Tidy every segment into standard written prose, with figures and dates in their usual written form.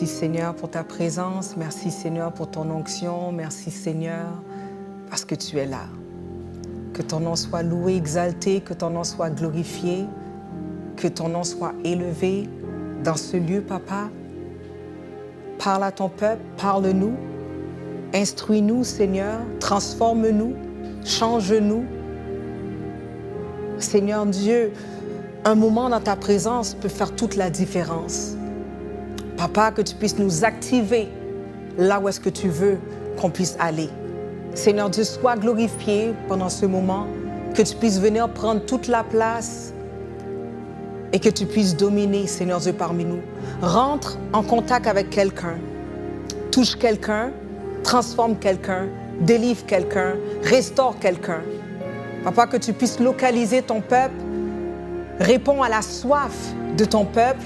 Merci Seigneur pour ta présence. Merci Seigneur pour ton onction. Merci Seigneur parce que tu es là. Que ton nom soit loué, exalté, que ton nom soit glorifié, que ton nom soit élevé dans ce lieu, Papa. Parle à ton peuple, parle-nous, instruis-nous, Seigneur, transforme-nous, change-nous. Seigneur Dieu, un moment dans ta présence peut faire toute la différence. Papa, que tu puisses nous activer là où est-ce que tu veux qu'on puisse aller. Seigneur Dieu, sois glorifié pendant ce moment, que tu puisses venir prendre toute la place et que tu puisses dominer, Seigneur Dieu, parmi nous. Rentre en contact avec quelqu'un, touche quelqu'un, transforme quelqu'un, délivre quelqu'un, restaure quelqu'un. Papa, que tu puisses localiser ton peuple, réponds à la soif de ton peuple,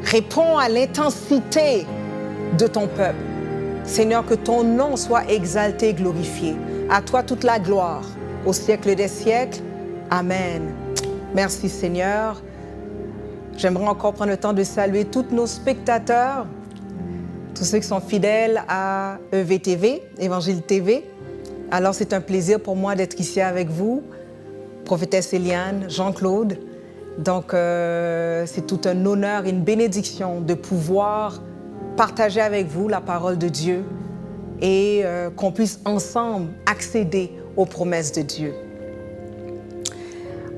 réponds à l'intensité de ton peuple. Seigneur, que ton nom soit exalté, glorifié. À toi toute la gloire, au siècle des siècles. Amen. Merci Seigneur. J'aimerais encore prendre le temps de saluer tous nos spectateurs, tous ceux qui sont fidèles à EVTV, Évangile TV. Alors, c'est un plaisir pour moi d'être ici avec vous, prophétesse Eliane, Jean-Claude. Donc, c'est tout un honneur et une bénédiction de pouvoir partager avec vous la parole de Dieu et qu'on puisse ensemble accéder aux promesses de Dieu.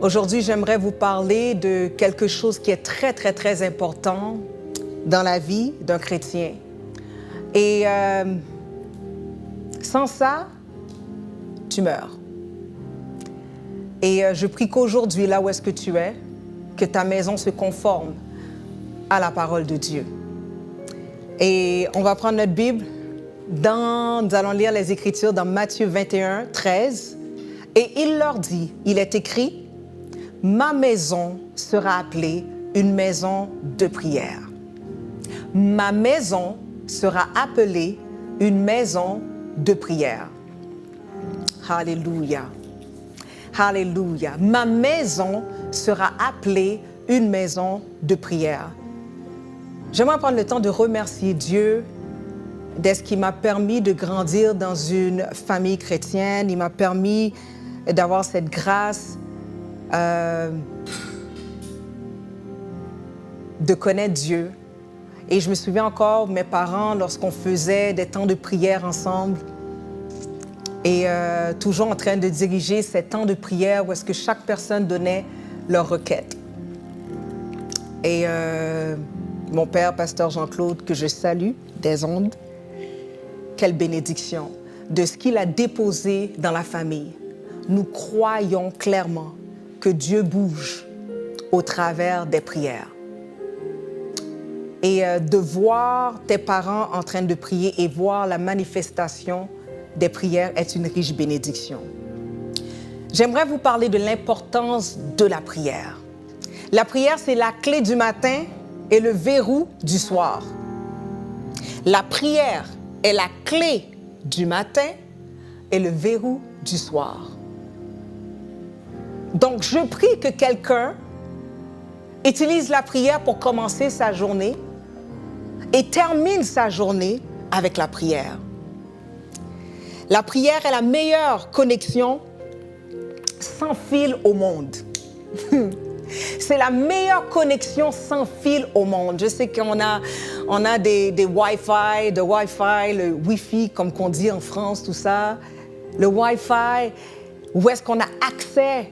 Aujourd'hui, j'aimerais vous parler de quelque chose qui est très, très, très important dans la vie d'un chrétien. Et sans ça, tu meurs. Et je prie qu'aujourd'hui, là où est-ce que tu es, que ta maison se conforme à la parole de Dieu. Et on va prendre notre Bible, nous allons lire les Écritures dans Matthieu 21, 13. Et il leur dit, il est écrit, « Ma maison sera appelée une maison de prière. Ma maison sera appelée une maison de prière. » Alléluia. Alléluia. Ma maison sera appelée une maison de prière. J'aimerais prendre le temps de remercier Dieu de ce qui m'a permis de grandir dans une famille chrétienne. Il m'a permis d'avoir cette grâce de connaître Dieu. Et je me souviens encore, mes parents, lorsqu'on faisait des temps de prière ensemble, et toujours en train de diriger ces temps de prière où est-ce que chaque personne donnait leur requête. Et mon père, pasteur Jean-Claude, que je salue, des ondes, quelle bénédiction de ce qu'il a déposé dans la famille. Nous croyons clairement que Dieu bouge au travers des prières. Et de voir tes parents en train de prier et voir la manifestation des prières est une riche bénédiction. J'aimerais vous parler de l'importance de la prière. La prière, c'est la clé du matin et le verrou du soir. La prière est la clé du matin et le verrou du soir. Donc, je prie que quelqu'un utilise la prière pour commencer sa journée et termine sa journée avec la prière. La prière est la meilleure connexion sans fil au monde. C'est la meilleure connexion sans fil au monde. Je sais qu'on a des Wi-Fi, le Wi-Fi, comme qu'on dit en France, tout ça. Le Wi-Fi, où est-ce qu'on a accès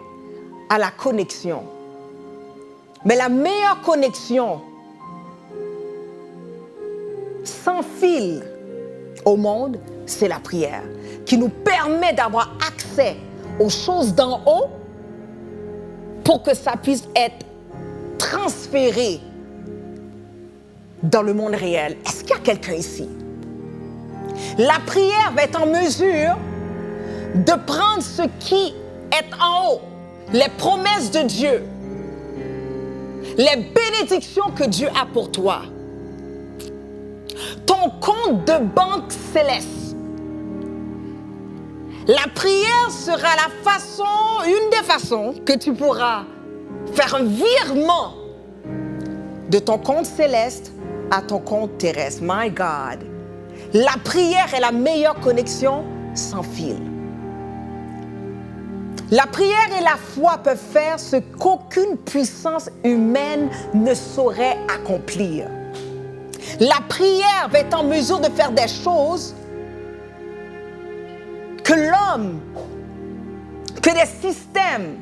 à la connexion. Mais la meilleure connexion sans fil au monde, c'est la prière, qui nous permet d'avoir accès aux choses d'en haut pour que ça puisse être transféré dans le monde réel. Est-ce qu'il y a quelqu'un ici? La prière va être en mesure de prendre ce qui est en haut, les promesses de Dieu, les bénédictions que Dieu a pour toi, ton compte de banque céleste. La prière sera une des façons que tu pourras faire un virement de ton compte céleste à ton compte terrestre. My God. La prière est la meilleure connexion sans fil. La prière et la foi peuvent faire ce qu'aucune puissance humaine ne saurait accomplir. La prière va être en mesure de faire des choses que l'homme, que les systèmes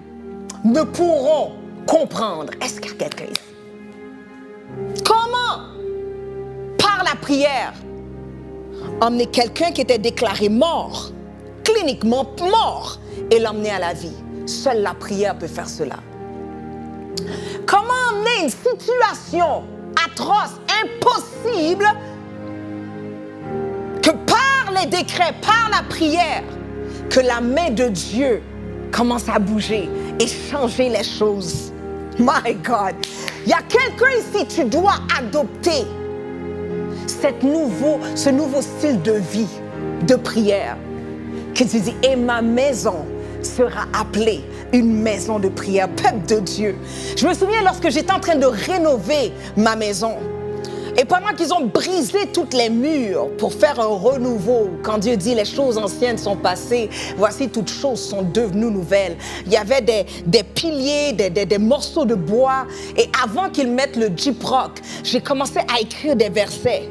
ne pourront comprendre. Est-ce qu'il y a quelqu'un ici? Comment, par la prière, emmener quelqu'un qui était déclaré mort, cliniquement mort, et l'emmener à la vie? Seule la prière peut faire cela. Comment emmener une situation atroce, impossible, que par les décrets, par la prière, que la main de Dieu commence à bouger et changer les choses? My God. Il y a quelqu'un ici, tu dois adopter ce nouveau style de vie, de prière. Que tu dis, et ma maison sera appelée une maison de prière, peuple de Dieu. Je me souviens lorsque j'étais en train de rénover ma maison, et pendant qu'ils ont brisé toutes les murs pour faire un renouveau, quand Dieu dit les choses anciennes sont passées, voici toutes choses sont devenues nouvelles. Il y avait des piliers, des morceaux de bois, et avant qu'ils mettent le gyproc, j'ai commencé à écrire des versets.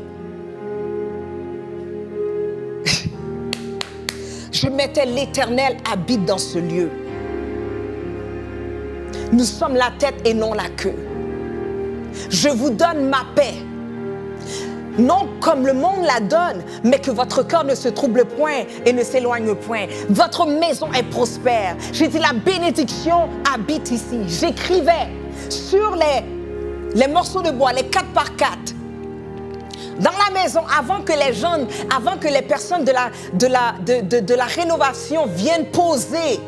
Je mettais l'Éternel habite dans ce lieu. Nous sommes la tête et non la queue. Je vous donne ma paix. Non comme le monde la donne, mais que votre cœur ne se trouble point et ne s'éloigne point. Votre maison est prospère. J'ai dit la bénédiction habite ici. J'écrivais sur les morceaux de bois, les 4 par 4. Dans la maison, avant que les personnes de la rénovation viennent poser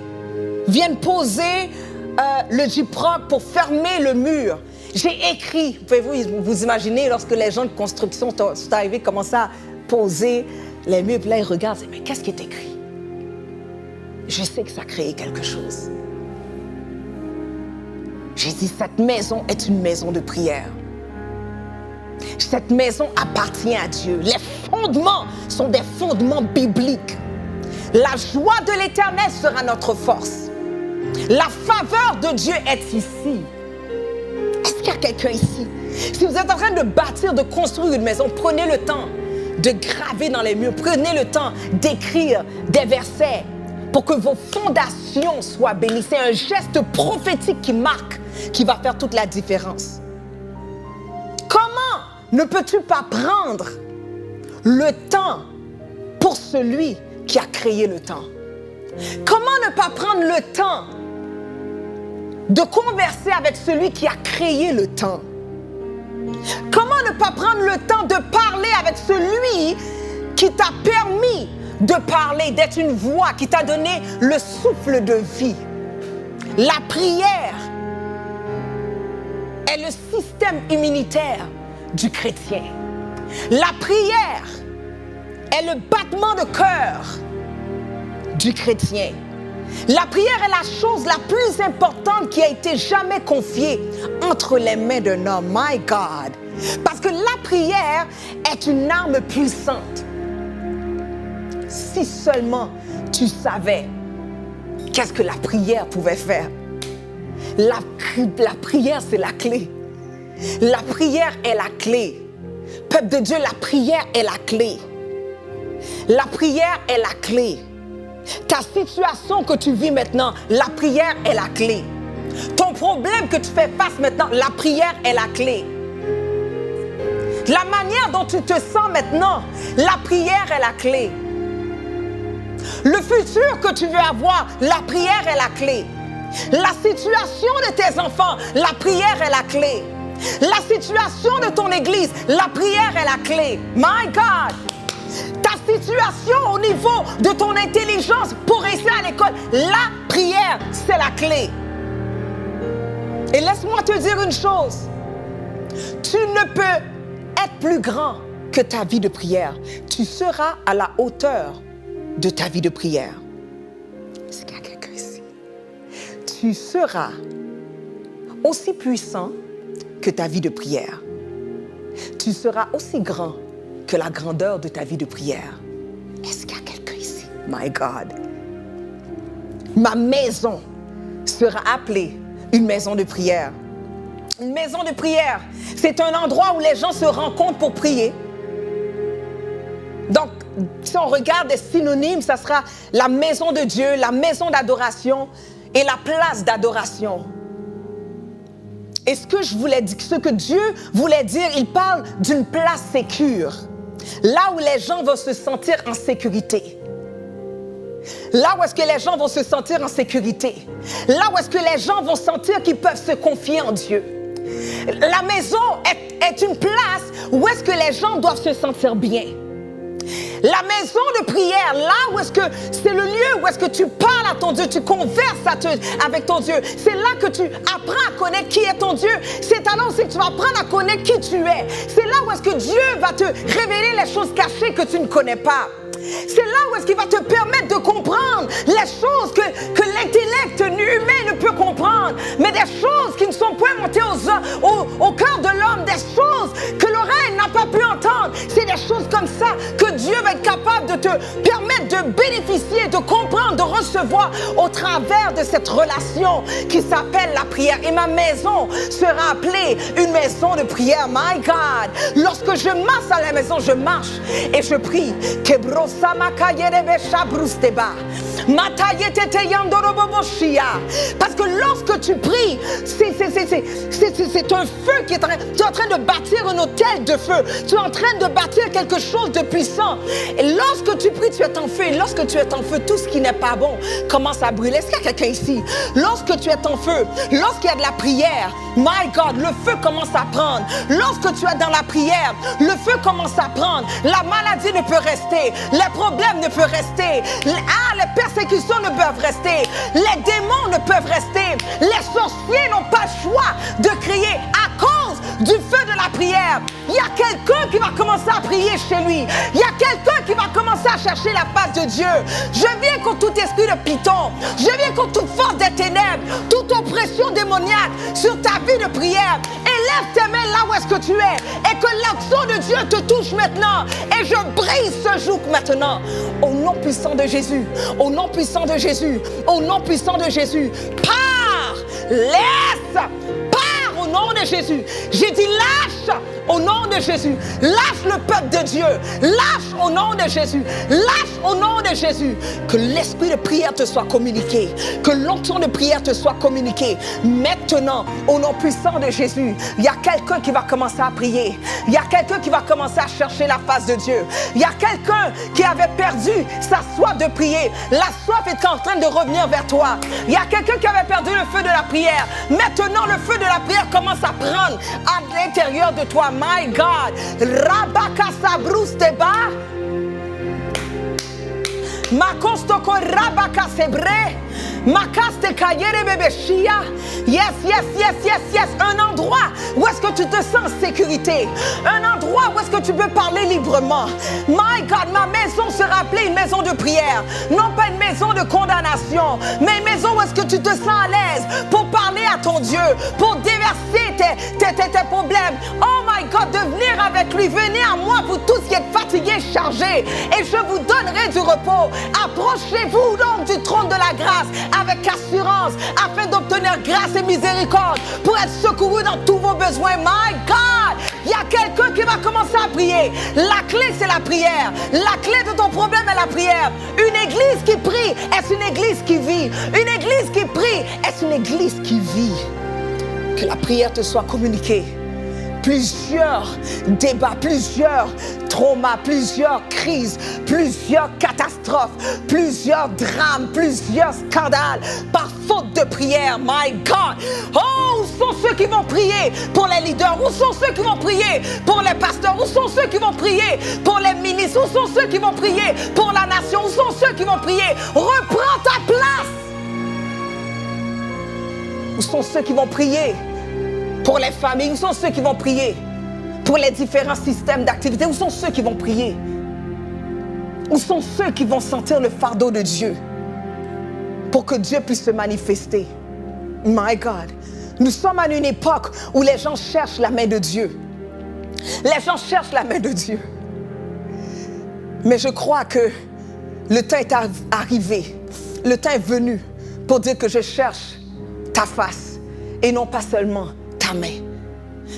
le gyproc pour fermer le mur. J'ai écrit, pouvez-vous vous imaginer, lorsque les gens de construction sont arrivés, commençaient à poser les murs, puis là ils regardent, mais qu'est-ce qui est écrit? Je sais que ça a créé quelque chose. J'ai dit, cette maison est une maison de prière. Cette maison appartient à Dieu. Les fondements sont des fondements bibliques. La joie de l'Éternel sera notre force. La faveur de Dieu est ici. Est-ce qu'il y a quelqu'un ici? Si vous êtes en train de bâtir, de construire une maison, prenez le temps de graver dans les murs. Prenez le temps d'écrire des versets pour que vos fondations soient bénies. C'est un geste prophétique qui marque, qui va faire toute la différence. Comment ne peux-tu pas prendre le temps pour celui qui a créé le temps? Comment ne pas prendre le temps de converser avec celui qui a créé le temps? Comment ne pas prendre le temps de parler avec celui qui t'a permis de parler, d'être une voix, qui t'a donné le souffle de vie? La prière est le système immunitaire du chrétien. La prière est le battement de cœur du chrétien. La prière est la chose la plus importante qui a été jamais confiée entre les mains d'un homme. My God. Parce que la prière est une arme puissante. Si seulement tu savais qu'est-ce que la prière pouvait faire. La prière, c'est la clé. La prière est la clé. Peuple de Dieu, la prière est la clé. La prière est la clé. Ta situation que tu vis maintenant, la prière est la clé. Ton problème que tu fais face maintenant, la prière est la clé. La manière dont tu te sens maintenant, la prière est la clé. Le futur que tu veux avoir, la prière est la clé. La situation de tes enfants, la prière est la clé. La situation de ton église, la prière est la clé. My God! Ta situation au niveau de ton intelligence pour réussir à l'école, la prière, c'est la clé. Et laisse-moi te dire une chose. Tu ne peux être plus grand que ta vie de prière. Tu seras à la hauteur de ta vie de prière. Est-ce qu'il y a quelqu'un ici? Tu seras aussi puissant que ta vie de prière. tu seras aussi grand que la grandeur de ta vie de prière. Est-ce qu'il y a quelqu'un ici? My God. Ma maison sera appelée une maison de prière. Une maison de prière, c'est un endroit où les gens se rencontrent pour prier. Donc, si on regarde des synonymes, ça sera la maison de Dieu, la maison d'adoration et la place d'adoration. Et ce que Dieu voulait dire, il parle d'une place sécure. Là où les gens vont se sentir en sécurité. Là où est-ce que les gens vont se sentir en sécurité. Là où est-ce que les gens vont sentir qu'ils peuvent se confier en Dieu. La maison est une place où est-ce que les gens doivent se sentir bien. La maison de prière, là où est-ce que c'est le lieu où est-ce que tu parles à ton Dieu, tu converses avec ton Dieu. C'est là que tu apprends à connaître qui est ton Dieu. C'est alors que tu vas apprendre à connaître qui tu es. C'est là où est-ce que Dieu va te révéler les choses cachées que tu ne connais pas. C'est là où est-ce qu'il va te permettre de comprendre les choses que l'intellect humain ne peut comprendre, mais des choses qui ne sont point montées au cœur de l'homme, des choses que l'oreille n'a pas pu entendre. C'est des choses comme ça que Dieu va être capable de te permettre de bénéficier, de comprendre, de recevoir au travers de cette relation qui s'appelle la prière. Et ma maison sera appelée une maison de prière. My God, lorsque je marche à la maison, je marche et je prie. Parce que lorsque tu pries, c'est un feu qui est tu es en train de bâtir un autel de feu. Tu es en train de bâtir quelque chose de puissant. Et lorsque tu pries, tu es en feu. Et lorsque tu es en feu, tout ce qui n'est pas bon commence à brûler. Est-ce qu'il y a quelqu'un ici? Lorsque tu es en feu, lorsqu'il y a de la prière, my God, le feu commence à prendre. Lorsque tu es dans la prière, le feu commence à prendre. La maladie ne peut rester. Les problèmes ne peuvent rester. Les persécutions ne peuvent rester. Les démons ne peuvent rester. Les sorciers n'ont pas le choix de crier à cause du feu de la prière. Il y a quelqu'un qui va commencer à prier chez lui. Il y a quelqu'un qui va commencer à chercher la face de Dieu. Je viens contre tout esprit de python. Je viens contre toute force des ténèbres, toute oppression démoniaque sur ta vie de prière. Élève tes mains là où est-ce que tu es et que l'action de Dieu te touche maintenant. Et je brise ce joug maintenant. Au nom puissant de Jésus, au nom puissant de Jésus, au nom puissant de Jésus. Pars, laisse, pars au nom de Jésus. J'ai dit lâche au nom de Jésus. Lâche le peuple de Dieu. Lâche au nom de Jésus. Lâche au nom de Jésus. Que l'esprit de prière te soit communiqué. Que l'onction de prière te soit communiquée. Maintenant, au nom puissant de Jésus, il y a quelqu'un qui va commencer à prier. Il y a quelqu'un qui va commencer à chercher la face de Dieu. Il y a quelqu'un qui avait perdu sa soif de prier. La soif est en train de revenir vers toi. Il y a quelqu'un qui avait perdu le feu de la prière. Maintenant, le feu de la prière commence à prendre à l'intérieur de toi. My God. Rabaka Brusteba. Makostoko Rabaka Sebre. Makaste Kayere Bebeshia. Yes, yes, yes, yes, yes. Un endroit où est-ce que tu te sens en sécurité. Un endroit où est-ce que tu peux parler librement. My God, ma maison sera appelée une maison de prière. Non pas une maison de condamnation, mais une maison où est-ce que tu te sens à l'aise pour parler à ton Dieu, pour déverser tes problèmes. Oh my God, de venir avec lui. Venez à moi, vous tous qui êtes fatigués, chargés, et je vous donnerai du repos. Approchez-vous donc du trône de la grâce avec assurance, afin d'obtenir grâce et miséricorde pour être secouru dans tous vos besoins. My God, il y a quelqu'un qui va commencer à prier. La clé, c'est la prière. La clé de ton problème est la prière. Une église qui prie, est-ce une église qui vit? Une église qui prie, est-ce une église qui vit? Que la prière te soit communiquée. Plusieurs débats, plusieurs traumas, plusieurs crises, plusieurs catastrophes, plusieurs drames, plusieurs scandales par faute de prière. My God! Oh, où sont ceux qui vont prier pour les leaders? Où sont ceux qui vont prier pour les pasteurs? Où sont ceux qui vont prier pour les ministres? Où sont ceux qui vont prier pour la nation? Où sont ceux qui vont prier? Reprends ta place! Où sont ceux qui vont prier pour les familles? Où sont ceux qui vont prier pour les différents systèmes d'activité? Où sont ceux qui vont prier? Où sont ceux qui vont sentir le fardeau de Dieu pour que Dieu puisse se manifester? My God, nous sommes à une époque où les gens cherchent la main de Dieu. Les gens cherchent la main de Dieu. Mais je crois que le temps est arrivé. Le temps est venu pour dire que je cherche ta face et non pas seulement ta main.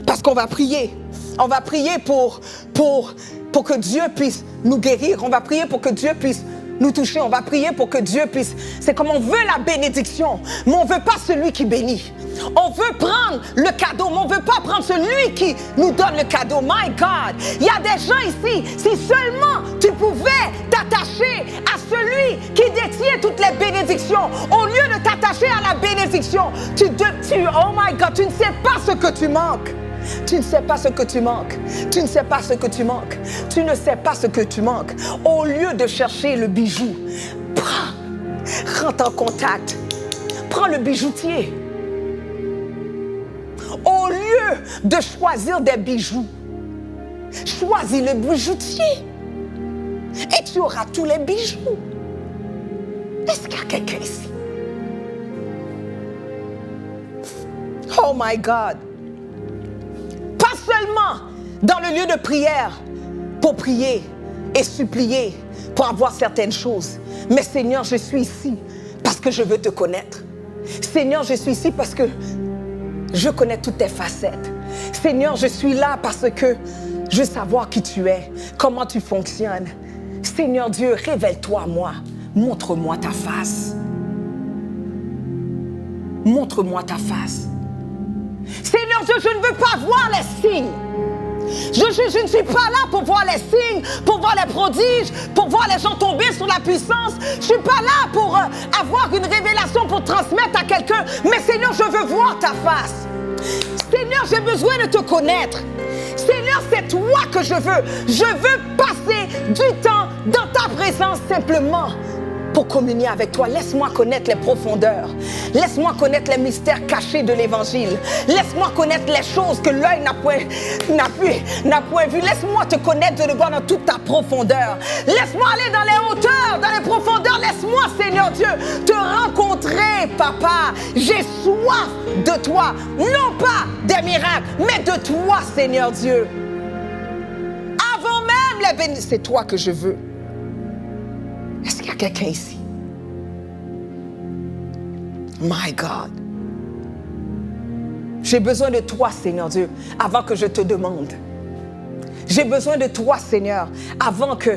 Parce qu'on va prier. On va prier pour que Dieu puisse nous guérir. On va prier pour que Dieu puisse nous toucher. On va prier pour que Dieu puisse... C'est comme on veut la bénédiction, mais on ne veut pas celui qui bénit. On veut prendre le cadeau, mais on ne veut pas prendre celui qui nous donne le cadeau. My God, il y a des gens ici, si seulement tu pouvais t'attacher à celui qui détient toutes les bénédictions, au lieu de t'attacher à la bénédiction, oh my God, tu ne sais pas ce que tu manques. Tu ne sais pas ce que tu manques. Tu ne sais pas ce que tu manques. Tu ne sais pas ce que tu manques. Au lieu de chercher le bijou, rentre en contact. Prends le bijoutier. Au lieu de choisir des bijoux, choisis le bijoutier. Et tu auras tous les bijoux. Est-ce qu'il y a quelqu'un ici? Oh my God. Pas seulement dans le lieu de prière pour prier et supplier pour avoir certaines choses. Mais Seigneur, je suis ici parce que je veux te connaître. Seigneur, je suis ici parce que je connais toutes tes facettes. Seigneur, je suis là parce que je veux savoir qui tu es, comment tu fonctionnes. Seigneur Dieu, révèle-toi à moi. Montre-moi ta face. Montre-moi ta face. Seigneur Dieu, je ne veux pas voir les signes. Je ne suis pas là pour voir les signes, pour voir les prodiges, pour voir les gens tomber sous la puissance. Je ne suis pas là pour avoir une révélation pour transmettre à quelqu'un. Mais Seigneur, je veux voir ta face. Seigneur, j'ai besoin de te connaître. Seigneur, c'est toi que je veux. Je veux passer du temps dans ta présence simplement pour communier avec toi. Laisse-moi connaître les profondeurs. Laisse-moi connaître les mystères cachés de l'Évangile. Laisse-moi connaître les choses que l'œil n'a point vu. Laisse-moi te connaître de voir dans toute ta profondeur. Laisse-moi aller dans les hauteurs, dans les profondeurs. Laisse-moi, Seigneur Dieu, te rencontrer, Papa. J'ai soif de toi. Non pas des miracles, mais de toi, Seigneur Dieu. Avant même les bénédictions, c'est toi que je veux. Est-ce qu'il y a quelqu'un ici? My God. J'ai besoin de toi, Seigneur Dieu, avant que je te demande. J'ai besoin de toi, Seigneur, avant que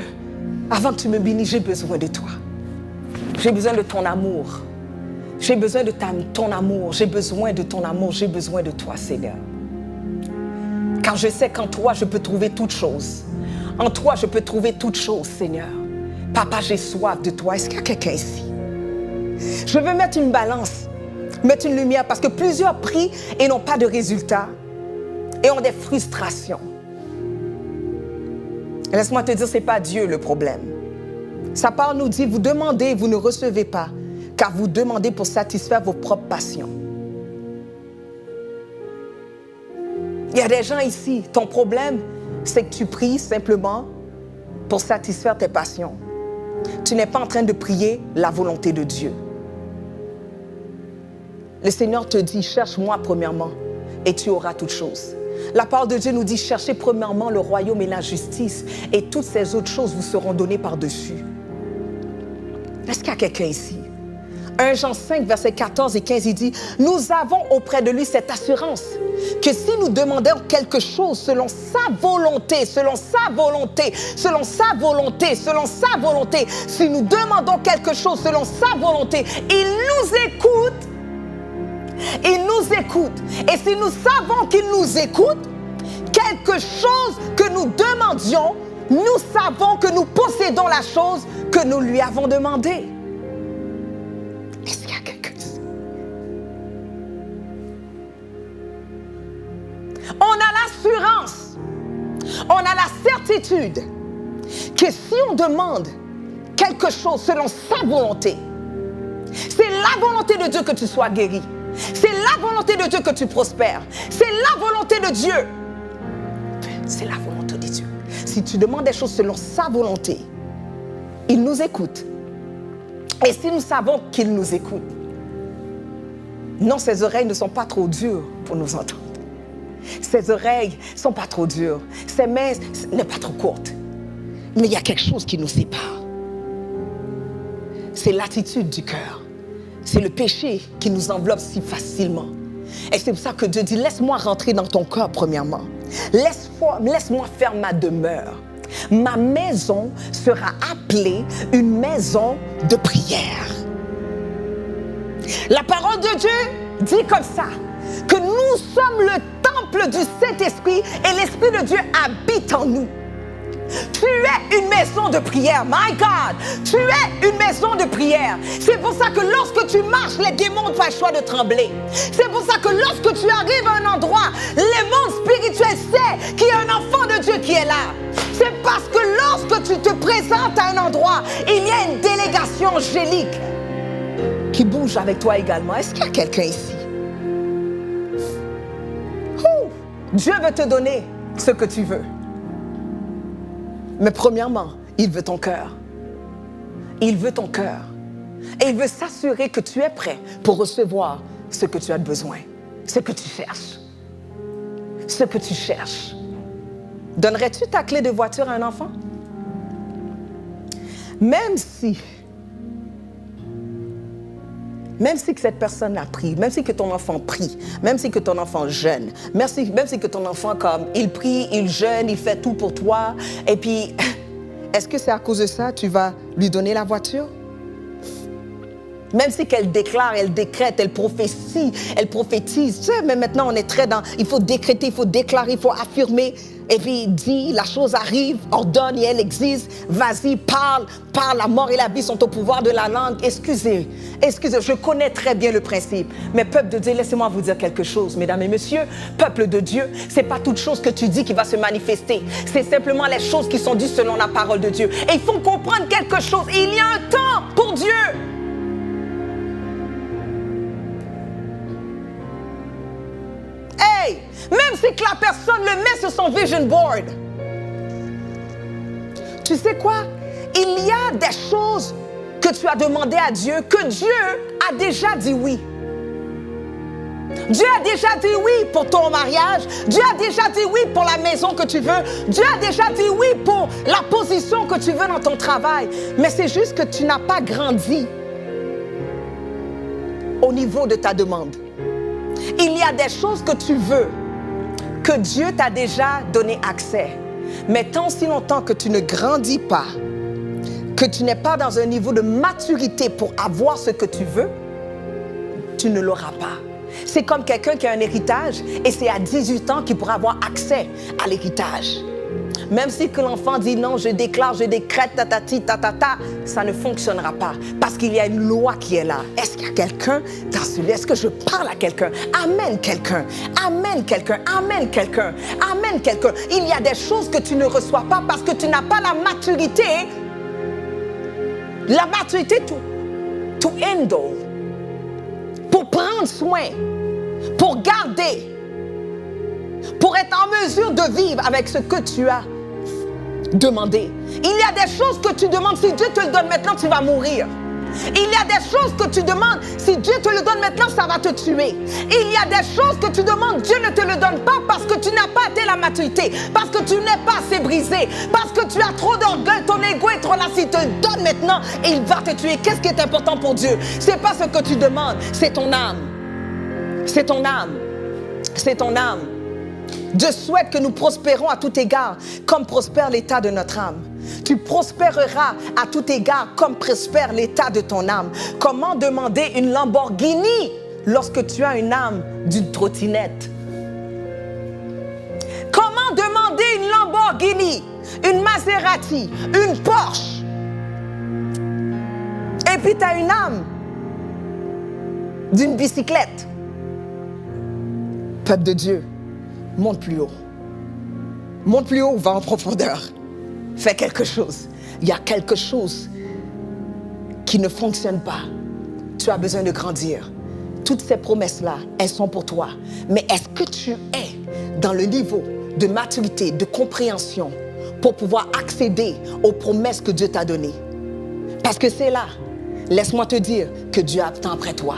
tu me bénisses, j'ai besoin de toi. J'ai besoin de ton amour. J'ai besoin de ton amour. J'ai besoin de ton amour. J'ai besoin de toi, Seigneur. Car je sais qu'en toi, je peux trouver toutes choses. En toi, je peux trouver toutes choses, Seigneur. Papa, j'ai soif de toi. Est-ce qu'il y a quelqu'un ici? Je veux mettre une balance, mettre une lumière, parce que plusieurs prient et n'ont pas de résultats et ont des frustrations. Et laisse-moi te dire, ce n'est pas Dieu le problème. Sa parole nous dit, vous demandez et vous ne recevez pas, car vous demandez pour satisfaire vos propres passions. Il y a des gens ici, ton problème, c'est que tu pries simplement pour satisfaire tes passions. Tu n'es pas en train de prier la volonté de Dieu. Le Seigneur te dit, cherche-moi premièrement et tu auras toutes choses. La parole de Dieu nous dit, cherchez premièrement le royaume et la justice et toutes ces autres choses vous seront données par-dessus. Est-ce qu'il y a quelqu'un ici? 1 Jean 5, versets 14 et 15, il dit, nous avons auprès de lui cette assurance que si nous demandons quelque chose selon sa volonté, selon sa volonté, selon sa volonté, selon sa volonté, si nous demandons quelque chose selon sa volonté, il nous écoute. Il nous écoute. Et si nous savons qu'il nous écoute, quelque chose que nous demandions, nous savons que nous possédons la chose que nous lui avons demandée. Est-ce qu'il y a quelqu'un ici? On a l'assurance, on a la certitude que si on demande quelque chose selon sa volonté, c'est la volonté de Dieu que tu sois guéri. C'est la volonté de Dieu que tu prospères. C'est la volonté de Dieu. C'est la volonté de Dieu. Si tu demandes des choses selon sa volonté, il nous écoute. Et si nous savons qu'il nous écoute, non, ses oreilles ne sont pas trop dures pour nous entendre. Ses oreilles ne sont pas trop dures. Ses mains n'est pas trop courtes. Mais il y a quelque chose qui nous sépare. C'est l'attitude du cœur. C'est le péché qui nous enveloppe si facilement. Et c'est pour ça que Dieu dit, laisse-moi rentrer dans ton cœur premièrement. Laisse-moi faire ma demeure. Ma maison sera appelée une maison de prière. La parole de Dieu dit comme ça, que nous sommes le temple du Saint-Esprit et l'Esprit de Dieu habite en nous. Tu es une maison de prière, my God. Tu es une maison de prière. C'est pour ça que lorsque tu marches, les démons n'ont pas le choix de trembler. C'est pour ça que lorsque tu arrives à un endroit, le monde spirituel sait qu'il y a un enfant de Dieu qui est là. C'est parce que lorsque tu te présentes à un endroit, il y a une délégation angélique qui bouge avec toi également. Est-ce qu'il y a quelqu'un ici? Dieu veut te donner ce que tu veux. Mais premièrement, il veut ton cœur. Il veut ton cœur. Et il veut s'assurer que tu es prêt pour recevoir ce que tu as besoin. Ce que tu cherches. Ce que tu cherches. Donnerais-tu ta clé de voiture à un enfant? Même si que cette personne a pris, même si que ton enfant prie, même si que ton enfant jeûne, même si que ton enfant, comme, il prie, il jeûne, il fait tout pour toi, et puis, est-ce que c'est à cause de ça que tu vas lui donner la voiture? Même si qu'elle déclare, elle décrète, elle prophétise, tu sais, mais maintenant on est très dans, il faut décréter, il faut déclarer, il faut affirmer, et puis dit, la chose arrive, ordonne et elle existe, vas-y, parle, la mort et la vie sont au pouvoir de la langue. Excusez, je connais très bien le principe, mais peuple de Dieu, laissez-moi vous dire quelque chose, mesdames et messieurs, peuple de Dieu, c'est pas toute chose que tu dis qui va se manifester, c'est simplement les choses qui sont dites selon la parole de Dieu. Et il faut comprendre quelque chose, il y a un temps pour Dieu. Hey, même si que la personne le met sur son vision board, tu sais quoi? Il y a des choses que tu as demandé à Dieu, que Dieu a déjà dit oui. Dieu a déjà dit oui pour ton mariage. Dieu a déjà dit oui pour la maison que tu veux. Dieu a déjà dit oui pour la position que tu veux dans ton travail. Mais c'est juste que tu n'as pas grandi au niveau de ta demande. Il y a des choses que tu veux, que Dieu t'a déjà donné accès. Mais tant si longtemps que tu ne grandis pas, que tu n'es pas dans un niveau de maturité pour avoir ce que tu veux, tu ne l'auras pas. C'est comme quelqu'un qui a un héritage et c'est à 18 ans qu'il pourra avoir accès à l'héritage. Même si que l'enfant dit non, je déclare, je décrète, tatati, tatata, ça ne fonctionnera pas parce qu'il y a une loi qui est là. Est-ce qu'il y a quelqu'un dans ce lieu? Est-ce que je parle à quelqu'un? Amène quelqu'un, amène quelqu'un, amène quelqu'un, amène quelqu'un. Il y a des choses que tu ne reçois pas parce que tu n'as pas la maturité to handle, pour prendre soin, pour garder, pour être en mesure de vivre avec ce que tu as demandé. Il y a des choses que tu demandes, si Dieu te le donne maintenant, tu vas mourir. Il y a des choses que tu demandes, si Dieu te le donne maintenant, ça va te tuer. Il y a des choses que tu demandes, Dieu ne te le donne pas parce que tu n'as pas atteint la maturité, parce que tu n'es pas assez brisé, parce que tu as trop d'orgueil, ton ego est trop là. S'il te le donne maintenant, il va te tuer. Qu'est-ce qui est important pour Dieu? C'est pas ce que tu demandes, c'est ton âme. C'est ton âme. C'est ton âme. Dieu souhaite que nous prospérons à tout égard, comme prospère l'état de notre âme. Tu prospéreras à tout égard, comme prospère l'état de ton âme. Comment demander une Lamborghini lorsque tu as une âme d'une trottinette? Comment demander une Lamborghini, une Maserati, une Porsche? Et puis tu as une âme d'une bicyclette. Peuple de Dieu, monte plus haut. Monte plus haut, va en profondeur. Fais quelque chose. Il y a quelque chose qui ne fonctionne pas. Tu as besoin de grandir. Toutes ces promesses-là, elles sont pour toi. Mais est-ce que tu es dans le niveau de maturité, de compréhension pour pouvoir accéder aux promesses que Dieu t'a données? Parce que c'est là, laisse-moi te dire, que Dieu attend après toi.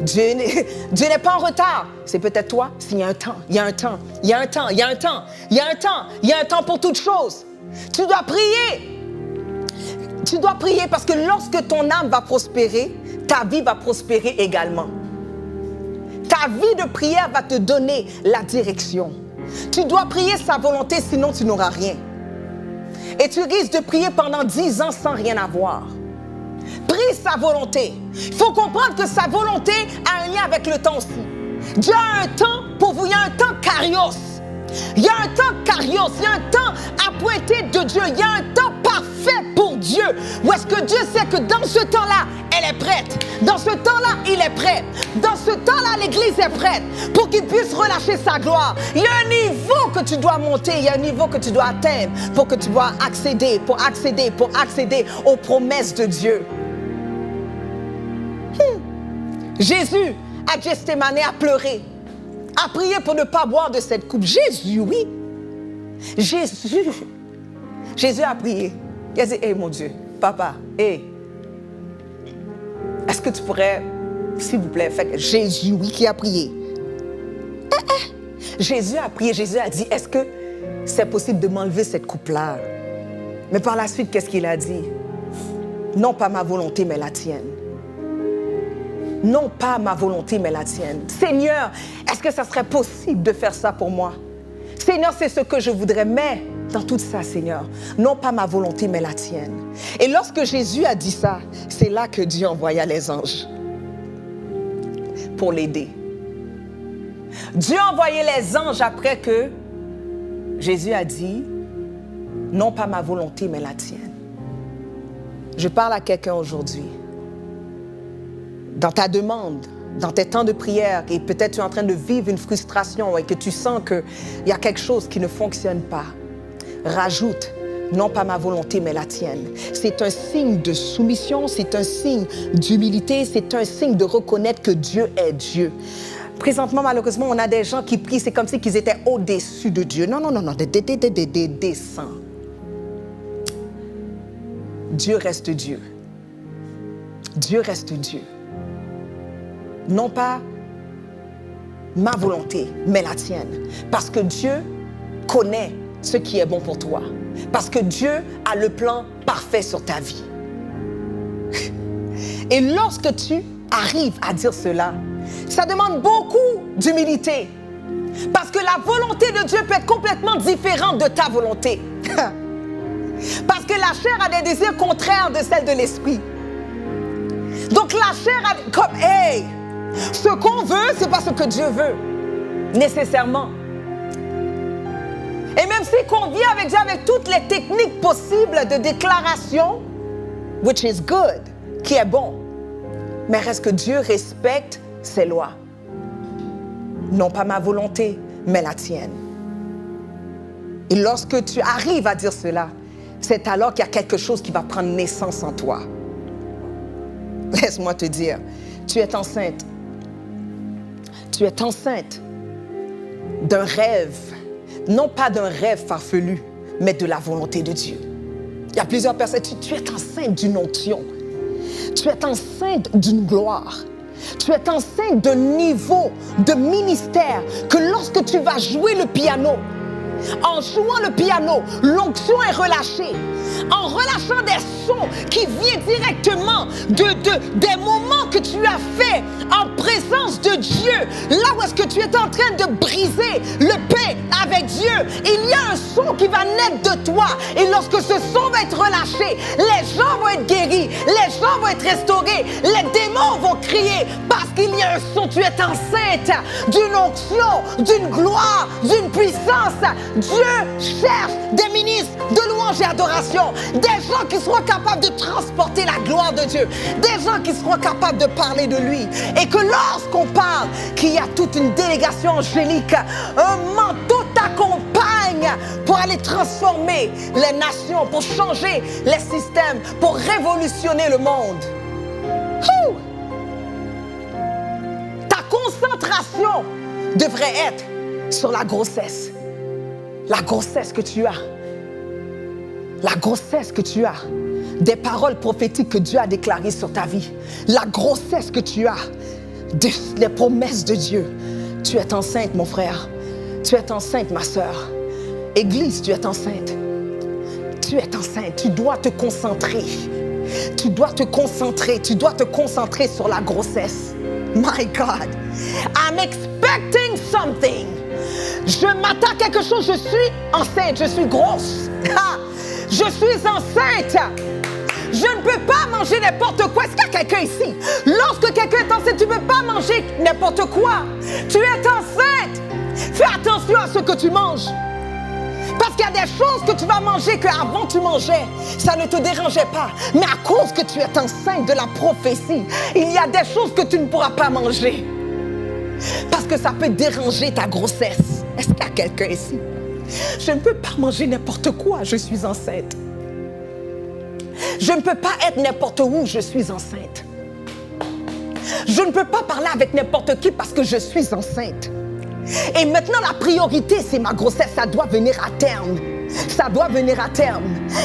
Dieu n'est pas en retard. C'est peut-être toi, s'il y a un temps, il y a un temps, il y a un temps, il y a un temps, il y a un temps, il y a un temps pour toutes choses. Tu dois prier. Tu dois prier parce que lorsque ton âme va prospérer, ta vie va prospérer également. Ta vie de prière va te donner la direction. Tu dois prier sa volonté, sinon tu n'auras rien. Et tu risques de prier pendant 10 ans sans rien avoir. Prie sa volonté. Il faut comprendre que sa volonté a un lien avec le temps aussi. Dieu a un temps pour vous, il y a un temps kairos. Il y a un temps kairos, il y a un temps appointé de Dieu, il y a un temps parfait pour Dieu. Où est-ce que Dieu sait que dans ce temps-là, elle est prête. Dans ce temps-là, il est prêt. Dans ce temps-là, l'Église est prête pour qu'il puisse relâcher sa gloire. Il y a un niveau que tu dois monter, il y a un niveau que tu dois atteindre pour que tu dois accéder aux promesses de Dieu. Jésus, à Gethsémane, a pleuré, a prié pour ne pas boire de cette coupe. Jésus, oui. Jésus a prié. Il a dit, hey, mon Dieu, papa, hey, est-ce que tu pourrais, s'il vous plaît, faire Jésus, oui, qui a prié. Jésus a prié, Jésus a dit, est-ce que c'est possible de m'enlever cette coupe-là? Mais par la suite, qu'est-ce qu'il a dit? Non pas ma volonté, mais la tienne. Non pas ma volonté, mais la tienne. Seigneur, est-ce que ça serait possible de faire ça pour moi? Seigneur, c'est ce que je voudrais, mais dans tout ça, Seigneur, non pas ma volonté, mais la tienne. Et lorsque Jésus a dit ça, c'est là que Dieu envoya les anges pour l'aider. Dieu a envoyé les anges après que Jésus a dit, non pas ma volonté, mais la tienne. Je parle à quelqu'un aujourd'hui. Dans ta demande, dans tes temps de prière, et peut-être tu es en train de vivre une frustration et que tu sens qu'il y a quelque chose qui ne fonctionne pas, rajoute, non pas ma volonté, mais la tienne. C'est un signe de soumission, c'est un signe d'humilité, c'est un signe de reconnaître que Dieu est Dieu. Présentement, malheureusement, on a des gens qui prient, c'est comme si ils étaient au-dessus de Dieu. Non, descends. Dieu reste Dieu. Dieu reste Dieu. Non pas ma volonté, mais la tienne. Parce que Dieu connaît ce qui est bon pour toi. Parce que Dieu a le plan parfait sur ta vie. Et lorsque tu arrives à dire cela, ça demande beaucoup d'humilité. Parce que la volonté de Dieu peut être complètement différente de ta volonté. Parce que la chair a des désirs contraires de celle de l'esprit. Donc la chair a comme, hey, ce qu'on veut, c'est pas ce que Dieu veut, nécessairement. Et même si qu'on vit avec Dieu avec toutes les techniques possibles de déclaration, which is good, qui est bon, mais reste que Dieu respecte ses lois. Non pas ma volonté, mais la tienne. Et lorsque tu arrives à dire cela, c'est alors qu'il y a quelque chose qui va prendre naissance en toi. Laisse-moi te dire, tu es enceinte. Tu es enceinte d'un rêve, non pas d'un rêve farfelu, mais de la volonté de Dieu. Il y a plusieurs personnes, tu es enceinte d'une onction. Tu es enceinte d'une gloire. Tu es enceinte d'un niveau de ministère que lorsque tu vas jouer le piano, en jouant le piano, l'onction est relâchée. En relâchant des sons qui viennent directement des moments que tu as fait en présence de Dieu, là où est-ce que tu es en train de briser le pain avec Dieu, il y a un son qui va naître de toi. Et lorsque ce son va être relâché, les gens vont être guéris, les gens vont être restaurés, les démons vont crier parce qu'il y a un son. Tu es enceinte d'une onction, d'une gloire, d'une puissance. Dieu cherche des ministres de louange et adoration, des gens qui seront capables de transporter la gloire de Dieu, des gens qui seront capables de parler de lui. Et que lorsqu'on parle qu'il y a toute une délégation angélique, un manteau t'accompagne pour aller transformer les nations, pour changer les systèmes, pour révolutionner le monde. Ta concentration devrait être sur la grossesse. La grossesse que tu as. La grossesse que tu as. Des paroles prophétiques que Dieu a déclarées sur ta vie. La grossesse que tu as. les promesses de Dieu. Tu es enceinte, mon frère. Tu es enceinte, ma soeur. Église, tu es enceinte. Tu es enceinte. Tu dois te concentrer. Tu dois te concentrer. Tu dois te concentrer sur la grossesse. My God. I'm expecting something. Je m'attends à quelque chose. Je suis enceinte. Je suis grosse. Je suis enceinte. Je ne peux pas manger n'importe quoi. Est-ce qu'il y a quelqu'un ici? Lorsque quelqu'un est enceinte, tu ne peux pas manger n'importe quoi. Tu es enceinte. Fais attention à ce que tu manges. Parce qu'il y a des choses que tu vas manger qu'avant tu mangeais, ça ne te dérangeait pas. Mais à cause que tu es enceinte de la prophétie, il y a des choses que tu ne pourras pas manger. Parce que ça peut déranger ta grossesse. Est-ce qu'il y a quelqu'un ici? Je ne peux pas manger n'importe quoi, je suis enceinte. Je ne peux pas être n'importe où, je suis enceinte. Je ne peux pas parler avec n'importe qui parce que je suis enceinte. Et maintenant, la priorité, c'est ma grossesse. Ça doit venir à terme. Ça doit venir à terme.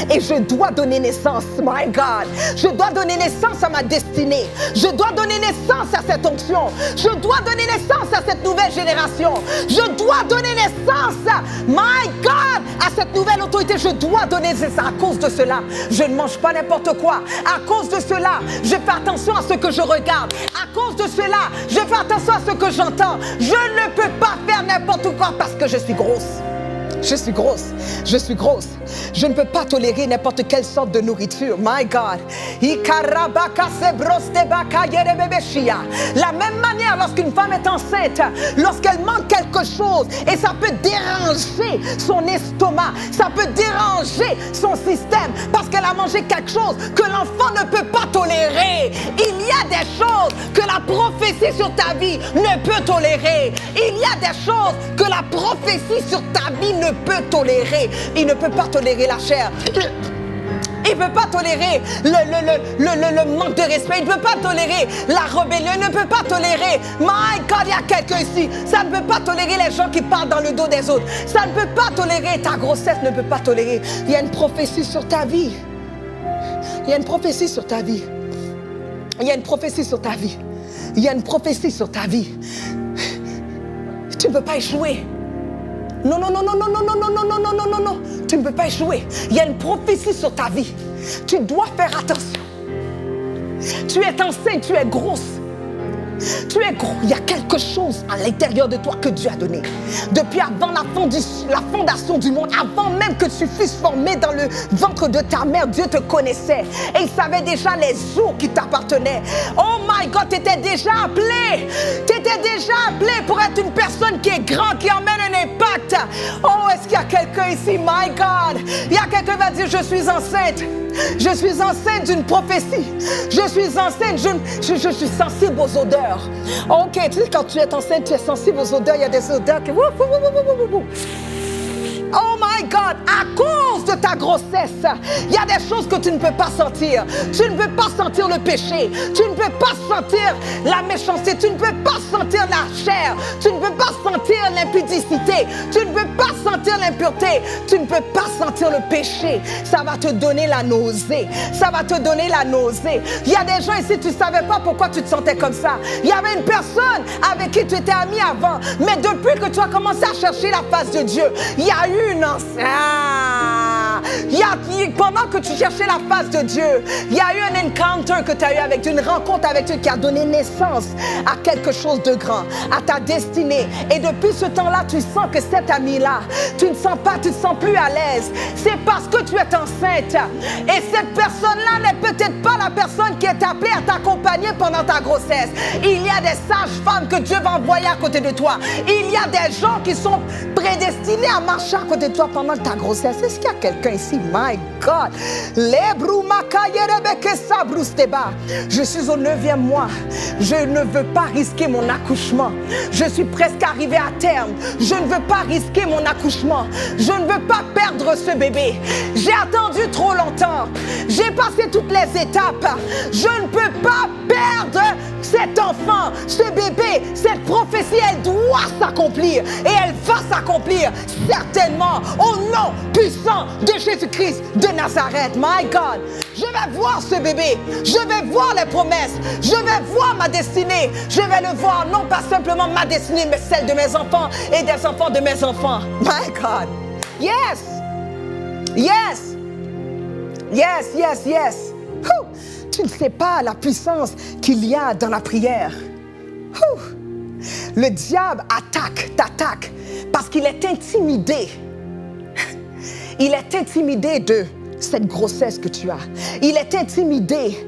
Et je dois donner naissance, my God. Je dois donner naissance à ma destinée. Je dois donner naissance à cette onction. Je dois donner naissance à cette nouvelle génération. Je dois donner naissance, my God, à cette nouvelle autorité. Je dois donner naissance. À cause de cela, je ne mange pas n'importe quoi. À cause de cela, je fais attention à ce que je regarde. À cause de cela, je fais attention à ce que j'entends. Je ne peux pas faire n'importe quoi parce que je suis grosse. Je suis grosse, je suis grosse. Je ne peux pas tolérer n'importe quelle sorte de nourriture. My God. La même manière, lorsqu'une femme est enceinte, lorsqu'elle mange quelque chose, et ça peut déranger son estomac, ça peut déranger son système, parce qu'elle a mangé quelque chose que l'enfant ne peut pas tolérer. Il y a des choses que la prophétie sur ta vie ne peut tolérer. Il y a des choses que la prophétie sur ta vie ne peut tolérer. Il ne peut pas tolérer la chair. Il ne peut pas tolérer le manque de respect. Il ne peut pas tolérer la rébellion. Il ne peut pas tolérer, my God, il y a quelqu'un ici. Ça ne peut pas tolérer les gens qui parlent dans le dos des autres. Ça ne peut pas tolérer, ta grossesse ne peut pas tolérer. Il y a une prophétie sur ta vie. Il y a une prophétie sur ta vie. Il y a une prophétie sur ta vie. Il y a une prophétie sur ta vie. Tu ne peux pas échouer. Non, non, non, non, non, non, non, non, non, non, non, non, non, non. Tu ne peux pas échouer. Il y a une prophétie sur ta vie. Tu dois faire attention. Tu es enceinte, tu es grosse. Tu es gros. Il y a quelque chose à l'intérieur de toi que Dieu a donné. Depuis avant la fondation du monde, avant même que tu fusses formé dans le ventre de ta mère, Dieu te connaissait. Et il savait déjà les jours qui t'appartenaient. Oh my God, tu étais déjà appelé. Tu étais déjà appelé pour être une personne qui est grande, qui emmène un impact. Oh, est-ce qu'il y a quelqu'un ici? My God. Il y a quelqu'un qui va dire, je suis enceinte. Je suis enceinte d'une prophétie. Je suis enceinte, je suis sensible aux odeurs. Ok, tu sais, quand tu es enceinte, tu es sensible aux odeurs. Il y a des odeurs qui... Oh my God, à cause de ta grossesse, il y a des choses que tu ne peux pas sentir. Tu ne peux pas sentir le péché. Tu ne peux pas sentir la méchanceté. Tu ne peux pas sentir la chair. Tu ne peux pas sentir l'impudicité. Tu ne peux pas sentir l'impureté. Tu ne peux pas sentir le péché. Ça va te donner la nausée. Ça va te donner la nausée. Il y a des gens ici, tu ne savais pas pourquoi tu te sentais comme ça. Il y avait une personne avec qui tu étais ami avant. Mais depuis que tu as commencé à chercher la face de Dieu, il y a eu une pendant que tu cherchais la face de Dieu, il y a eu un encounter que tu as eu avec Dieu, une rencontre avec Dieu qui a donné naissance à quelque chose de grand, à ta destinée. Et depuis ce temps-là, tu sens que cet ami-là, tu ne sens pas, tu te sens plus à l'aise. C'est parce que tu es enceinte. Et cette personne-là n'est peut-être pas la personne qui est appelée à t'accompagner pendant ta grossesse. Il y a des sages-femmes que Dieu va envoyer à côté de toi. Il y a des gens qui sont prédestinés à marcher à côté de toi pendant ta grossesse. Est-ce qu'il y a quelqu'un ici? My God. Je suis au 9e mois. Je ne veux pas risquer mon accouchement. Je suis presque arrivée à terme. Je ne veux pas risquer mon accouchement. Je ne veux pas perdre ce bébé. J'ai attendu trop longtemps. J'ai passé toutes les étapes. Je ne peux pas perdre cet enfant, ce bébé. Cette prophétie, elle doit s'accomplir. Et elle va va s'accomplir certainement au nom puissant de Jésus-Christ de Nazareth. My God, je vais voir ce bébé, je vais voir les promesses, je vais voir ma destinée, je vais le voir, non pas simplement ma destinée, mais celle de mes enfants et des enfants de mes enfants. My God, yes, yes, yes, yes, yes. Ouh. Tu ne sais pas la puissance qu'il y a dans la prière. Ouh. Le diable t'attaque, parce qu'il est intimidé. Il est intimidé de cette grossesse que tu as. Il est intimidé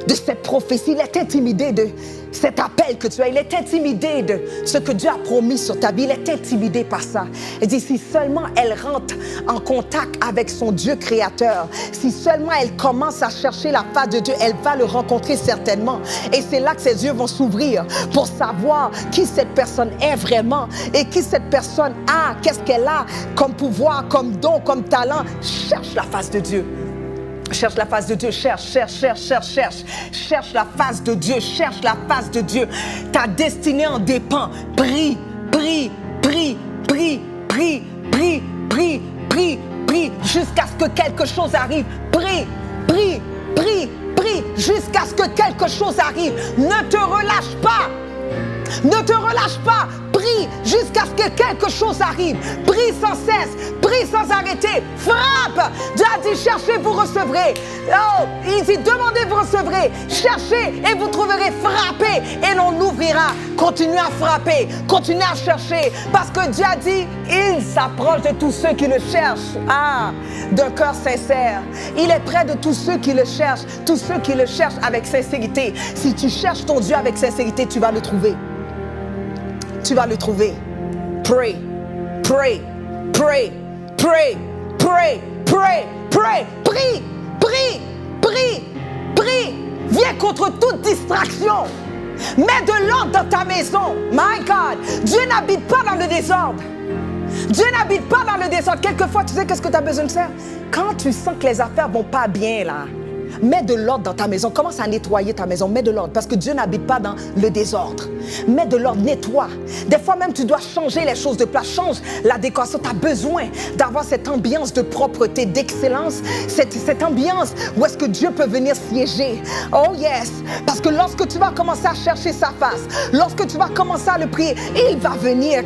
de cette prophétie. Il est intimidé de cet appel que tu as. Il est intimidé de ce que Dieu a promis sur ta vie. Il est intimidé par ça. Il dit, si seulement elle rentre en contact avec son Dieu créateur, si seulement elle commence à chercher la face de Dieu, elle va le rencontrer certainement. Et c'est là que ses yeux vont s'ouvrir pour savoir qui cette personne est vraiment et qui cette personne a, qu'est-ce qu'elle a comme pouvoir, comme don, comme talent. Cherche la face de Dieu. Cherche la face de Dieu, cherche la face de Dieu, cherche la face de Dieu. Ta destinée en dépend. Prie, jusqu'à ce que quelque chose arrive. Prie, jusqu'à ce que quelque chose arrive. Ne te relâche pas. Ne te relâche pas. Prie jusqu'à ce que quelque chose arrive. Prie sans cesse. Prie sans arrêter. Frappe. Dieu a dit cherchez, vous recevrez. Oh, il dit demandez, vous recevrez. Cherchez et vous trouverez. Frappez et l'on ouvrira. Continuez à frapper. Continuez à chercher. Parce que Dieu a dit il s'approche de tous ceux qui le cherchent. D'un cœur sincère. Il est près de tous ceux qui le cherchent. Tous ceux qui le cherchent avec sincérité. Si tu cherches ton Dieu avec sincérité, tu vas le trouver. Tu vas le trouver. Pray. Prie. Viens contre toute distraction. Mets de l'ordre dans ta maison. My God. Dieu n'habite pas dans le désordre. Dieu n'habite pas dans le désordre. Quelquefois, tu sais qu'est-ce que tu as besoin de faire? Quand tu sens que les affaires vont pas bien là, mets de l'ordre dans ta maison. Commence à nettoyer ta maison. Mets de l'ordre. Parce que Dieu n'habite pas dans le désordre. Mets de l'ordre. Nettoie. Des fois même, tu dois changer les choses de place. Change la décoration. Tu as besoin d'avoir cette ambiance de propreté, d'excellence. Cette ambiance où est-ce que Dieu peut venir siéger. Oh yes. Parce que lorsque tu vas commencer à chercher sa face, lorsque tu vas commencer à le prier, il va venir.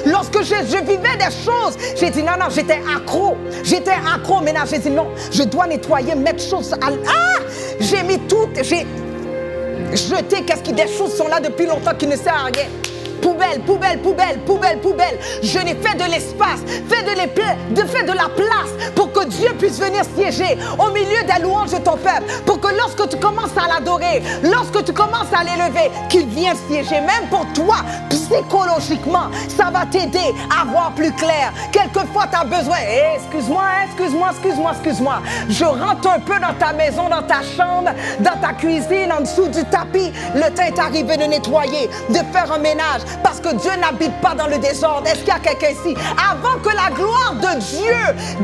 Lorsque je vivais des choses, j'ai dit non, j'étais accro, maintenant j'ai dit non, je dois nettoyer, mettre choses à... j'ai mis tout, j'ai jeté, des choses sont là depuis longtemps qui ne servent à rien. Poubelle. Je n'ai fait de l'espace, fait de la place pour que Dieu puisse venir siéger au milieu des louanges de ton peuple. Pour que lorsque tu commences à l'adorer, lorsque tu commences à l'élever, qu'il vienne siéger. Même pour toi, psychologiquement, ça va t'aider à voir plus clair. Quelquefois, tu as besoin. Excuse-moi. Je rentre un peu dans ta maison, dans ta chambre, dans ta cuisine, en dessous du tapis. Le temps est arrivé de nettoyer, de faire un ménage. Parce que Dieu n'habite pas dans le désordre. Est-ce qu'il y a quelqu'un ici? Avant que la gloire de Dieu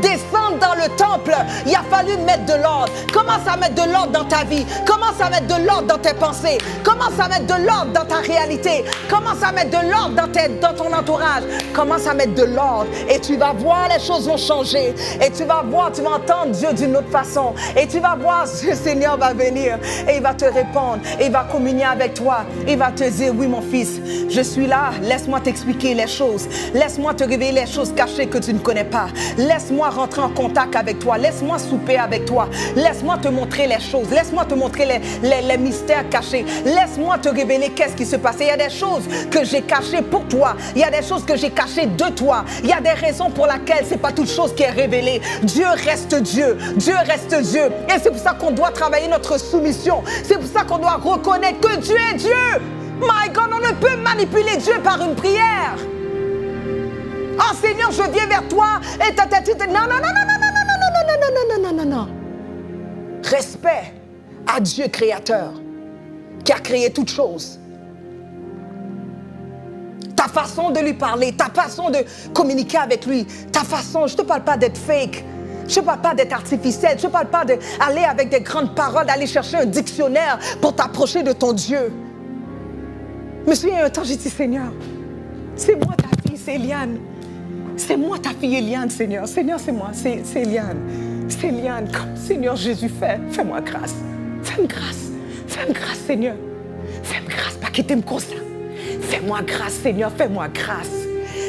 descende dans le temple, il a fallu mettre de l'ordre. Commence à mettre de l'ordre dans ta vie. Commence à mettre de l'ordre dans tes pensées. Commence à mettre de l'ordre dans ta réalité. Commence à mettre de l'ordre dans ton entourage. Commence à mettre de l'ordre. Et tu vas voir, les choses vont changer. Et tu vas voir, tu vas entendre Dieu d'une autre façon. Et tu vas voir, le Seigneur va venir. Et il va te répondre. Et il va communier avec toi. Il va te dire, oui mon fils, je suis là, laisse-moi t'expliquer les choses. Laisse-moi te révéler les choses cachées que tu ne connais pas. Laisse-moi rentrer en contact avec toi. Laisse-moi souper avec toi. Laisse-moi te montrer les choses. Laisse-moi te montrer les mystères cachés. Laisse-moi te révéler qu'est-ce qui se passe. Il y a des choses que j'ai cachées pour toi. Il y a des choses que j'ai cachées de toi. Il y a des raisons pour lesquelles c'est pas toute chose qui est révélée. Dieu reste Dieu. Dieu reste Dieu. Et c'est pour ça qu'on doit travailler notre soumission. C'est pour ça qu'on doit reconnaître que Dieu est Dieu. My God, on ne peut manipuler Dieu par une prière. Oh Seigneur, je viens vers toi et non. Respect à Dieu créateur qui a créé toutes choses. Ta façon de lui parler, ta façon de communiquer avec lui, ta façon, je ne te parle pas d'être fake. Je ne parle pas d'être artificiel. Je ne parle pas d'aller avec des grandes paroles, d'aller chercher un dictionnaire pour t'approcher de ton Dieu. Je me souviens un temps, j'ai dit, Seigneur, c'est moi ta fille, c'est Eliane. C'est moi ta fille Eliane, Seigneur. Seigneur, c'est moi, c'est Eliane. C'est Eliane. Comme Seigneur Jésus, fais-moi grâce. Fais-moi grâce. Fais-moi grâce, Seigneur. Fais-moi grâce, pas quitter me comme ça. Fais-moi grâce, Seigneur, fais-moi grâce.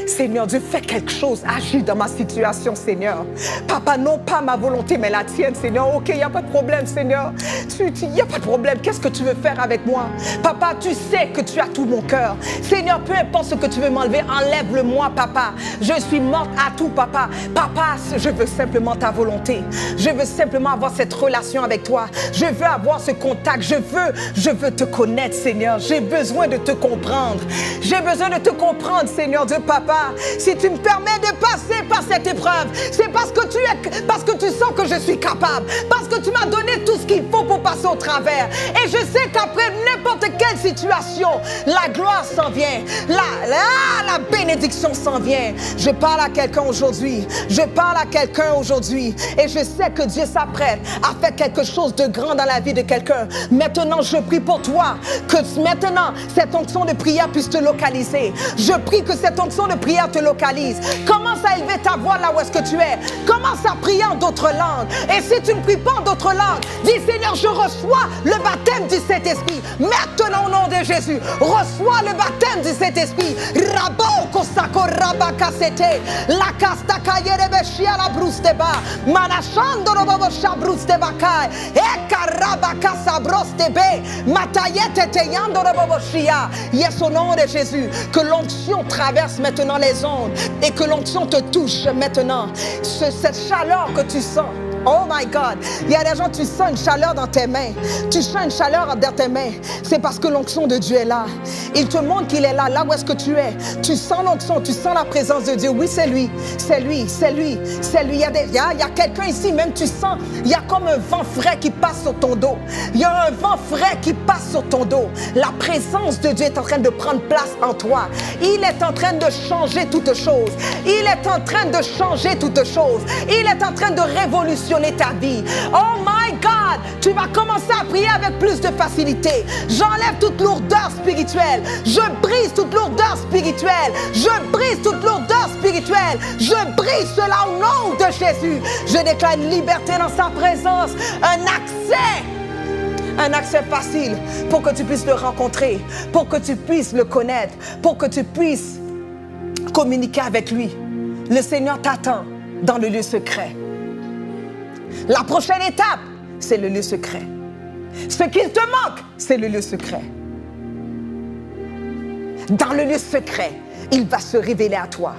Seigneur Dieu, fais quelque chose, agis dans ma situation, Seigneur. Papa, non pas ma volonté, mais la tienne, Seigneur. Ok, il n'y a pas de problème, Seigneur. Il n'y a pas de problème. Qu'est-ce que tu veux faire avec moi? Papa, tu sais que tu as tout mon cœur. Seigneur, peu importe ce que tu veux m'enlever, enlève-le-moi, Papa. Je suis morte à tout, Papa. Papa, je veux simplement ta volonté. Je veux simplement avoir cette relation avec toi. Je veux avoir ce contact. Je veux te connaître, Seigneur. J'ai besoin de te comprendre. J'ai besoin de te comprendre, Seigneur Dieu, Papa. Si tu me permets de passer par cette épreuve, c'est parce que tu sens que je suis capable, parce que tu m'as donné tout ce qu'il faut pour passer au travers. Et je sais qu'après n'importe quelle situation, la gloire s'en vient, la bénédiction s'en vient. Je parle à quelqu'un aujourd'hui, et je sais que Dieu s'apprête à faire quelque chose de grand dans la vie de quelqu'un. Maintenant, je prie pour toi, que maintenant, cette onction de prière puisse te localiser. Je prie que cette onction de prière te localise. Commence à élever ta voix là où est-ce que tu es. Commence à prier en d'autres langues. Et si tu ne pries pas en d'autres langues, dis Seigneur, je reçois le baptême du Saint-Esprit. Maintenant au nom de Jésus, reçois le baptême du Saint-Esprit. Rabo kosako rabakasete, la kastaka yerebeshia la brusteba, manachando robosha brusteba kai, ekarabakasa brostebe, matayete teyando roboshia. Yes, au nom de Jésus, que l'onction traverse maintenant les ondes et que l'onction te touche maintenant. Cette chaleur que tu sens. Oh my God, il y a des gens, tu sens une chaleur dans tes mains. Tu sens une chaleur dans tes mains. C'est parce que l'onction de Dieu est là. Il te montre qu'il est là, là où est-ce que tu es. Tu sens l'onction, tu sens la présence de Dieu. Oui, c'est lui, c'est lui, c'est lui, c'est lui. Il y a quelqu'un ici, même tu sens, il y a comme un vent frais qui passe sur ton dos. Il y a un vent frais qui passe sur ton dos. La présence de Dieu est en train de prendre place en toi. Il est en train de changer toutes choses. Il est en train de changer toutes choses. Il est en train de révolutionner ta vie. Oh my God, tu vas commencer à prier avec plus de facilité. J'enlève toute lourdeur spirituelle. Je brise toute lourdeur spirituelle. Je brise toute lourdeur spirituelle. Je brise cela au nom de Jésus. Je déclare une liberté dans sa présence, un accès facile pour que tu puisses le rencontrer, pour que tu puisses le connaître, pour que tu puisses communiquer avec lui. Le Seigneur t'attend dans le lieu secret. La prochaine étape, c'est le lieu secret. Ce qu'il te manque, c'est le lieu secret. Dans le lieu secret, il va se révéler à toi.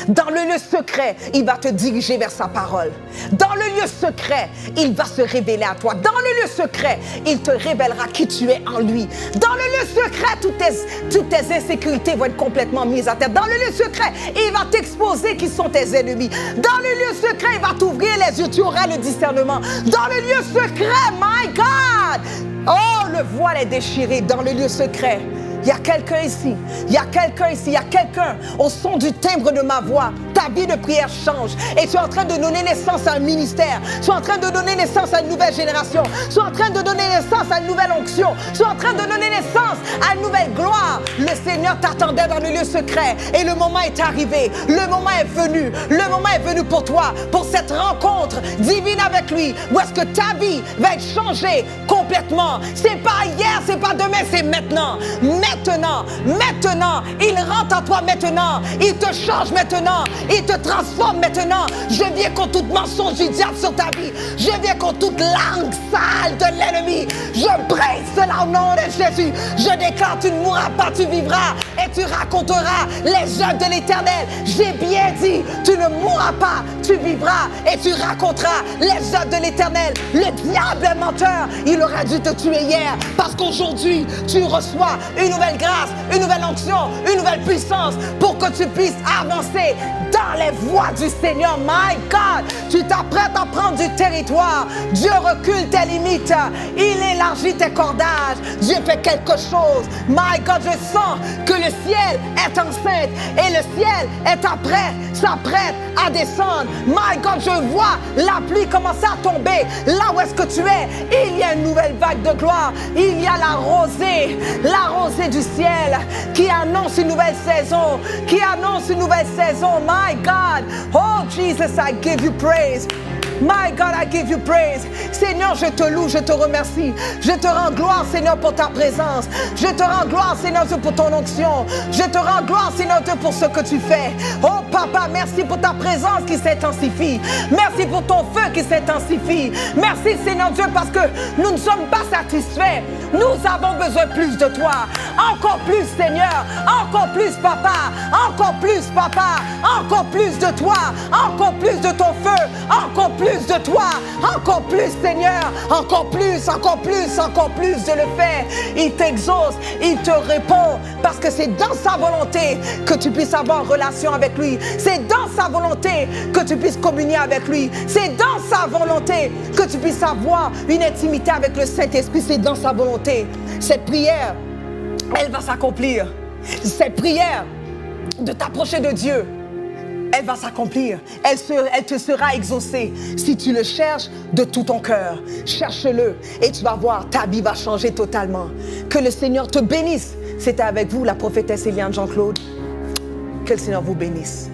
Dans le lieu secret, il va te diriger vers sa parole. Dans le lieu secret, il va se révéler à toi. Dans le lieu secret, il te révélera qui tu es en lui. Dans le lieu secret, toutes tes insécurités vont être complètement mises à terre. Dans le lieu secret, il va t'exposer qui sont tes ennemis. Dans le lieu secret, il va t'ouvrir les yeux, tu auras le discernement. Dans le lieu secret, my God! Oh, le voile est déchiré dans le lieu secret. Il y a quelqu'un ici, il y a quelqu'un au son du timbre de ma voix. Ta vie de prière change et tu es en train de donner naissance à un ministère. Tu es en train de donner naissance à une nouvelle génération. Tu es en train de donner naissance à une nouvelle onction. Tu es en train de donner naissance à une nouvelle gloire. Le Seigneur t'attendait dans le lieu secret et le moment est arrivé. Le moment est venu. Le moment est venu pour toi, pour cette rencontre divine avec lui. Où est-ce que ta vie va être changée complètement. C'est pas hier, c'est pas demain, c'est maintenant. Maintenant, il rentre en toi maintenant, il te change maintenant, il te transforme maintenant. Je viens contre toute mensonge du diable sur ta vie, je viens contre toute langue sale de l'ennemi. Je brise cela au nom de Jésus. Je déclare, tu ne mourras pas, tu vivras et tu raconteras les œuvres de l'Éternel. J'ai bien dit, tu ne mourras pas, tu vivras et tu raconteras les œuvres de l'Éternel. Le diable est menteur, il aurait dû te tuer hier parce qu'aujourd'hui tu reçois une nouvelle grâce, une nouvelle onction, une nouvelle puissance pour que tu puisses avancer dans les voies du Seigneur. My God, tu t'apprêtes à prendre du territoire. Dieu recule tes limites, il élargit tes cordages. Dieu fait quelque chose. My God, je sens que le ciel est enceinte et le ciel s'apprête à descendre. My God, je vois la pluie commencer à tomber là où est-ce que tu es. Il y a une nouvelle vague de gloire. Il y a la rosée l'armée du ciel qui annonce une nouvelle saison, qui annonce une nouvelle saison. My God, oh Jesus, I give you praise. My God, I give you praise. Seigneur, je te loue, je te remercie. Je te rends gloire, Seigneur, pour ta présence. Je te rends gloire, Seigneur Dieu, pour ton onction. Je te rends gloire, Seigneur Dieu, pour ce que tu fais. Oh Papa, merci pour ta présence qui s'intensifie. Merci pour ton feu qui s'intensifie. Merci, Seigneur Dieu, parce que nous ne sommes pas satisfaits. Nous avons besoin plus de toi. Encore plus, Seigneur. Encore plus, Papa. Encore plus, Papa. Encore plus de toi. Encore plus de ton feu. Encore plus de toi, encore plus, Seigneur, encore plus, encore plus, encore plus de le faire. Il t'exauce, il te répond, parce que c'est dans sa volonté que tu puisses avoir une relation avec lui. C'est dans sa volonté que tu puisses communier avec lui. C'est dans sa volonté que tu puisses avoir une intimité avec le Saint-Esprit. C'est dans sa volonté. Cette prière, elle va s'accomplir. Cette prière de t'approcher de Dieu, elle va s'accomplir, elle te sera exaucée si tu le cherches de tout ton cœur. Cherche-le et tu vas voir, ta vie va changer totalement. Que le Seigneur te bénisse. C'était avec vous la prophétesse Eliane Jean-Claude. Que le Seigneur vous bénisse.